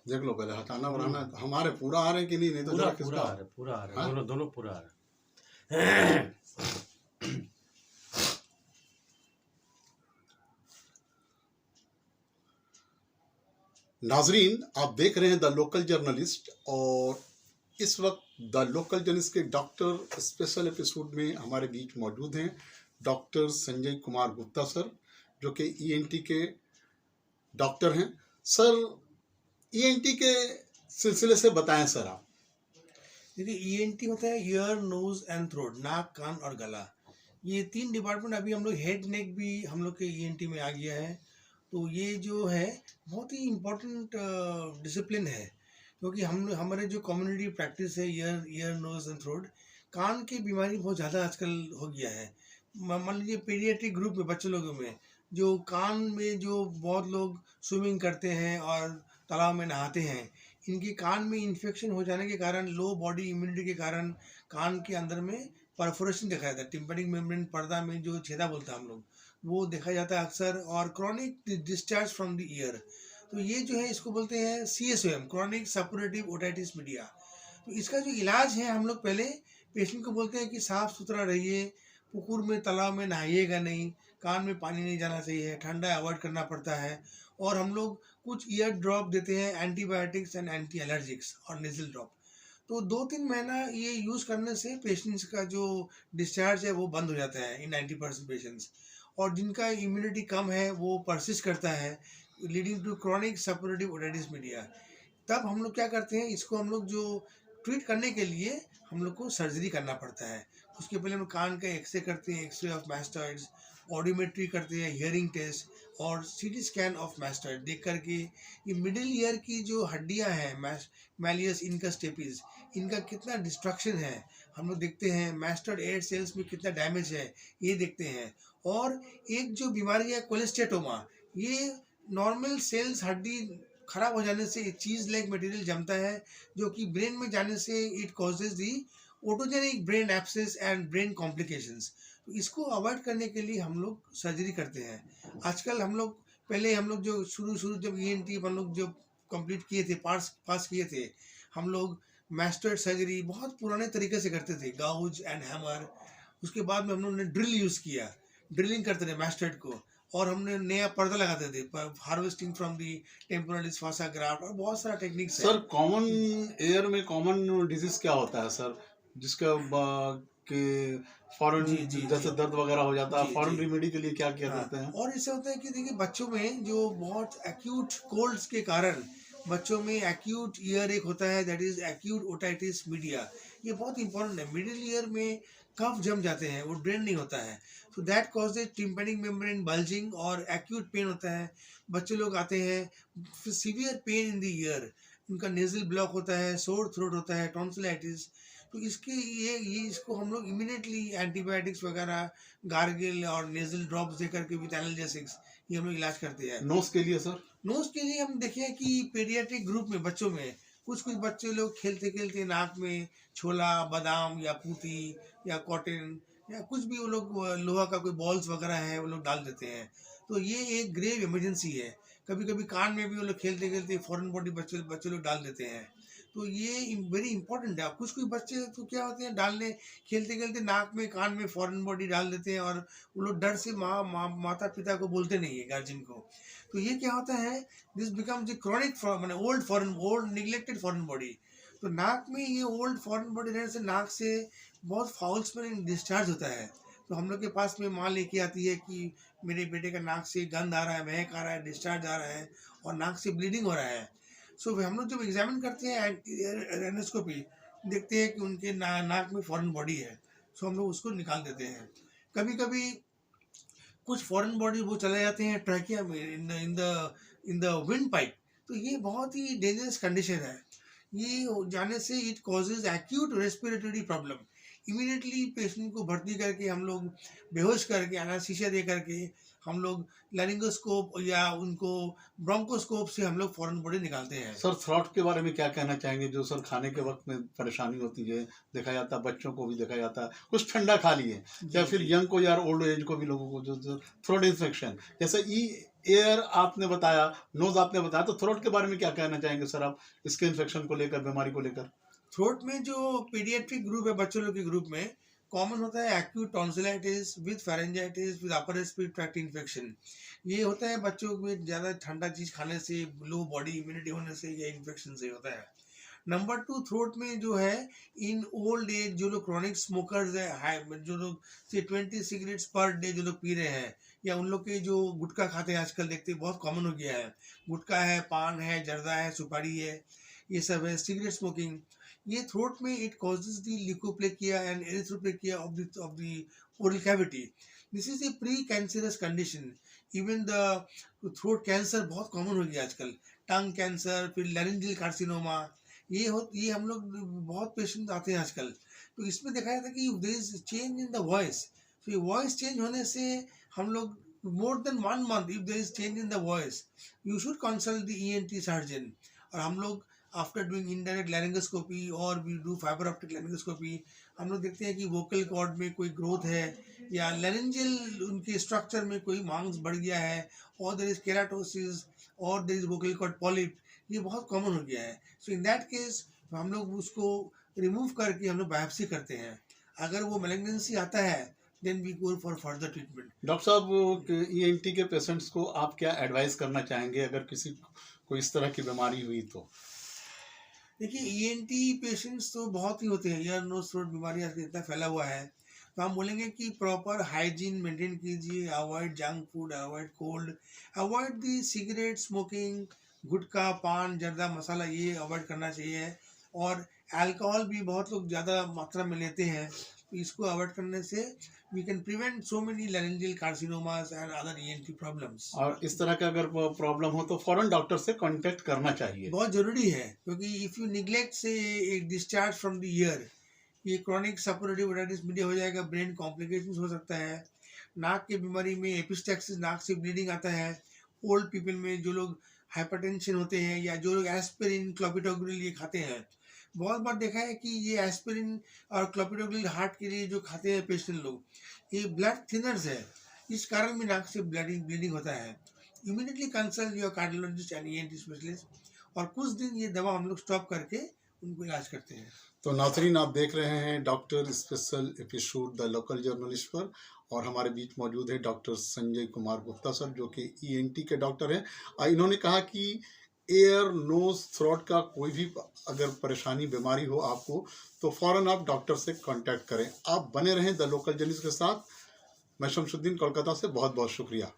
देख लो पहले हटाना बनाना हमारे पूरा आ रहे हैं कि नहीं, नहीं तो पूरा जरा पूरा किसका। आ रहा है, पूरा आ रहा है, हाँ? दोनों दोनों पूरा आ रहा है। नाजरीन, आप देख रहे हैं द लोकल जर्नलिस्ट, और इस वक्त द लोकल जर्नलिस्ट के डॉक्टर स्पेशल एपिसोड में हमारे बीच मौजूद हैं डॉक्टर संजय कुमार गुप्ता सर, जो कि ईएनटी के डॉक्टर हैं। सर, ईएनटी के सिलसिले से बताएं सर आप। देखिए, ईएनटी होता है ईयर, नोज एंड थ्रोट, नाक, कान और गला। ये 3 डिपार्टमेंट अभी हम लोग हेड नेक भी हम लोग के ईएनटी में आ गया है। तो ये जो है बहुत ही इम्पोर्टेंट डिसिप्लिन है, क्योंकि हम हमारे जो कम्युनिटी प्रैक्टिस है ईयर नोज एंड थ्रोट, कान की बीमारी बहुत ज़्यादा आजकल हो गया है। मान लीजिए पीडियाट्रिक ग्रुप में बच्चे लोगों में जो कान में जो बहुत लोग स्विमिंग करते हैं और तालाब में नहाते हैं, इनके कान में इन्फेक्शन हो जाने के कारण, लो बॉडी इम्यूनिटी के कारण कान के अंदर में परफोरेशन देखा जाता है। टिम्पैनिक मेम्ब्रेन पर्दा में जो छेदा बोलते हैं हम लोग, वो देखा जाता है अक्सर। और chronic discharge from the year, तो ये जो है इसको बोलते हैं CSOM, chronic suppurative otitis media. तो इसका जो इलाज है, हम लोग पहले पेशेंट को बोलते हैं कि साफ़ सुथरा रहिए, पुकुर में तालाब में नहाइएगा नहीं, कान में पानी नहीं जाना चाहिए, ठंडा अवॉइड करना पड़ता है। और हम लोग कुछ ईयर ड्रॉप देते हैं, एंटीबायोटिक्स एंड एंटी एलर्जिक्स और नेजल ड्रॉप। तो 2-3 महीना ये यूज़ करने से पेशेंट्स का जो डिस्चार्ज है वो बंद हो जाता है इन 90% पेशेंट्स। और जिनका इम्यूनिटी कम है वो परसिस्ट करता है, leading to chronic suppurative otitis media. तब हम लोग क्या करते हैं, इसको हम लोग जो ट्रीट करने के लिए हम लोग को सर्जरी करना पड़ता है। उसके पहले हम कान का एक्सरे करते हैं, एक्सरे ऑफ मैस्टॉइड्स, ऑडियोमेट्री करते हैं, हियरिंग टेस्ट और सीटी स्कैन ऑफ मैस्टॉइड देख करके ये मिडिल ईयर की जो हड्डियां हैं, मैलियस इनका स्टेपिस, इनका कितना डिस्ट्रक्शन है हम लोग देखते हैं। मैस्टॉइड एयर सेल्स में कितना डैमेज है ये देखते हैं। और एक जो बीमारी है कोलेस्टेटोमा, ये नॉर्मल सेल्स हड्डी खराब हो जाने से चीज़ लाइक मटेरियल जमता है, जो कि ब्रेन में जाने से it causes the otogenic brain abscess and brain complications. तो इसको अवॉइड करने के लिए हम लोग सर्जरी करते हैं। आजकल हम लोग, पहले हम लोग जो शुरू जब ईएनटी हम लोग जो कंप्लीट किए थे, पास किए थे, हम लोग मैस्टर्ड सर्जरी बहुत पुराने तरीके से करते थे, गाउज एंड हैमर। उसके बाद में हम लोगों ने ड्रिल यूज़ किया, ड्रिलिंग करते थे मैस्टर्ड को, और हमने नया पर्दा लगाते थे, harvesting from the temporalis fascia graft, और बहुत सारा टेक्निक्स है। सर, कॉमन एयर में कॉमन डिजीज क्या होता है सर, जिसका के फॉरेन जैसे दर्द वगैरह हो जाता है, फॉरेन रेमेडी के लिए क्या क्या करते हैं? और इससे होता है कि देखिए, बच्चों में जो बहुत एक्यूट कोल्ड्स के कारण बच्चों में एक्यूट ईयर एक होता है, that is acute otitis media. ये बहुत इंपॉर्टेंट है। मिडिल ईयर में कफ जम जाते हैं, वो ड्रेन नहीं होता है, तो that causes tympanic membrane bulging और एक्यूट पेन होता है। बच्चे लोग आते हैं severe pain in the year, उनका नेजल ब्लॉक होता है, सोर थ्रोट होता है, टॉन्सिलाइटिस। तो इसके ये इसको हम लोग इमीडिएटली एंटीबायोटिक्स वगैरह, गार्गिल और नेजल ड्रॉप्स दे करके विद एनाल्जेसिक्स, ये हम लोग इलाज करते हैं। नोज के लिए सर? नोज के लिए हम देखें कि पीडियाट्रिक ग्रुप में बच्चों में कुछ बच्चे लोग खेलते खेलते नाक में छोला, बादाम या पूती या कॉटन या कुछ भी वो लोग लोहा का कोई बॉल्स वगैरह है वो लोग डाल देते हैं। तो ये एक ग्रेव इमरजेंसी है। कभी कभी कान में भी वो लोग खेलते खेलते फॉरेन बॉडी बच्चे लोग डाल देते हैं। तो ये वेरी इंपॉर्टेंट है। कुछ बच्चे तो क्या होते हैं, डालने खेलते खेलते नाक में, कान में फॉरेन बॉडी डाल देते हैं, और वो लोग डर से माता पिता को बोलते नहीं है, गार्जियन को। तो ये क्या होता है, दिस बिकम्स द क्रॉनिक मैंने ओल्ड निगलेक्टेड फॉरेन बॉडी। तो नाक में ये ओल्ड फॉरेन बॉडी रहने से नाक से बहुत फाउल स्मेलिंग डिस्चार्ज होता है। तो हम लोग के पास में माँ लेके आती है कि मेरे बेटे का नाक से गंध आ रहा है, महक आ रहा है, डिस्चार्ज आ रहा है और नाक से ब्लीडिंग हो रहा है। सो हम लोग जब एग्जामिन करते हैं एंडोस्कोपी, देखते हैं कि उनके नाक में फॉरेन बॉडी है, सो हम लोग उसको निकाल देते हैं। कभी कभी कुछ फॉरेन बॉडी वो चले जाते हैं ट्रैकिया में, इन द विंड पाइप। तो ये बहुत ही डेंजरस कंडीशन है। ये जाने से it causes acute respiratory problem. Immediately patient को भर्ती करके हम लोग बेहोश करके एनास्थीसिया दे करके हम लोग लैरिंगोस्कोप या उनको ब्रोंकोस्कोप से हम लोग फॉरेन बॉडी निकालते हैं। सर, थ्रॉट के बारे में क्या कहना चाहेंगे, जो सर खाने के वक्त में परेशानी होती है, देखा जाता है बच्चों को भी देखा जाता है कुछ ठंडा खा लिए, या फिर यंग को या ओल्ड एज को भी लोगों को जो थ्रोट इन्फेक्शन, जैसे एयर आपने बताया, नोज आपने बताया, तो थ्रोट के बारे में क्या कहना चाहेंगे सर आप, इसके इन्फेक्शन को लेकर, बीमारी को लेकर? थ्रोट में जो पीडियाट्रिक ग्रुप है, बच्चों लोग के ग्रुप में कॉमन होता है acute tonsillitis with pharyngitis with upper respiratory tract infection. ये होता है बच्चों में ज़्यादा ठंडा चीज़ खाने से, लो बॉडी इम्यूनिटी होने से या इन्फेक्शन से होता है। नंबर 2, थ्रोट में जो है इन ओल्ड एज जो लोग क्रॉनिक स्मोकर्स है, हाई जो लोग से 20 सिगरेट्स पर डे जो लोग पी रहे हैं, या उन लोग के जो गुटखा खाते हैं, आजकल देखते हैं बहुत कॉमन हो गया है, गुटखा है, पान है, जर्दा है, सुपारी है, ये सब है, सिगरेट स्मोकिंग। ये थ्रोट में it causes the leukoplakia and erythroplakia of the oral cavity. This is a pre cancerous condition. Even the throat cancer बहुत कॉमन हो गया आजकल, टंग कैंसर, फिर लैरिंजियल कार्सिनोमा, ये हम लोग बहुत पेशेंट आते हैं आजकल। तो इसमें देखा जाता है कि there is change in the voice. तो ये वॉइस चेंज होने से हम लोग more than 1 month, if there is change in the voice, you should consult the ENT surgeon. और हम लोग आफ्टर डूइंग इनडायरेक्ट लैरिंगोस्कोपी और we do fibre optic laryngoscopy, हम लोग देखते हैं कि वोकल कॉर्ड में कोई ग्रोथ है या लैरिंजियल उनके स्ट्रक्चर में कोई मांस बढ़ गया है, और देयर इज केराटोसिस और there is vocal cord polyp. ये बहुत कॉमन हो गया है। सो इन दैट केस हम लोग उसको रिमूव करके हम लोग बायोप्सी करते हैं। अगर वो मैलिग्नेंसी आता है then we go for further treatment. Doctor साहब, ईएनटी के पेशेंट्स को आप क्या एडवाइस करना चाहेंगे अगर किसी को इस तरह की बीमारी हुई तो? देखिए, ईएनटी पेशेंट्स तो बहुत ही होते हैं, ईयर नोज थ्रोट बीमारी आजकल इतना फैला हुआ है, तो हम बोलेंगे कि प्रॉपर हाइजीन मेंटेन कीजिए, avoid junk food, avoid cold, avoid the cigarette smoking, gutkha, paan, zarda, मसाला, ये अवॉइड करना चाहिए। और अल्कोहल भी बहुत लोग ज़्यादा मात्रा में लेते हैं, तो इसको अवॉइड करने से we can prevent so many laryngeal carcinomas and other ENT problems. और इस तरह का अगर प्रॉब्लम हो तो फौरन डॉक्टर से कांटेक्ट करना चाहिए। बहुत ज़रूरी है, क्योंकि इफ़ यू निग्लेक्ट से एक डिस्चार्ज फ्रॉम द ईयर, ये क्रॉनिक सपोरेटिव ओटाइटिस मीडिया हो जाएगा, ब्रेन कॉम्प्लिकेशंस हो सकता है। नाक की बीमारी में एपिस्टैक्सिस, नाक से ब्लीडिंग आता है। ओल्ड पीपल में जो लोग हाइपरटेंशन होते हैं या जो लोग एस्पिरिन, क्लोपिडोग्रिल ये खाते हैं, बहुत बार देखा है कि ये एस्पिरिन और क्लोपिडोग्रिल हार्ट के लिए जो खाते हैं पेशेंट लोग, ये ब्लड थिनर्स है, इस कारण भी नाक से ब्लीडिंग होता है। Immediately consult your cardiologist and ENT specialist, और कुछ दिन ये दवा हम लोग स्टॉप करके उनको इलाज करते हैं। तो नाज़रीन, आप देख रहे हैं doctor special episode the local journalist पर, और हमारे बीच मौजूद है डॉक्टर संजय कुमार गुप्ता सर, जो कि ईएनटी के डॉक्टर हैं। इन्होंने कहा कि एयर, नोज, थ्रोट का कोई भी अगर परेशानी, बीमारी हो आपको, तो फ़ौरन आप डॉक्टर से कांटेक्ट करें। आप बने रहें द लोकल जर्नलिस्ट के साथ। मैं शमसुद्दीन, कोलकाता से, बहुत बहुत शुक्रिया।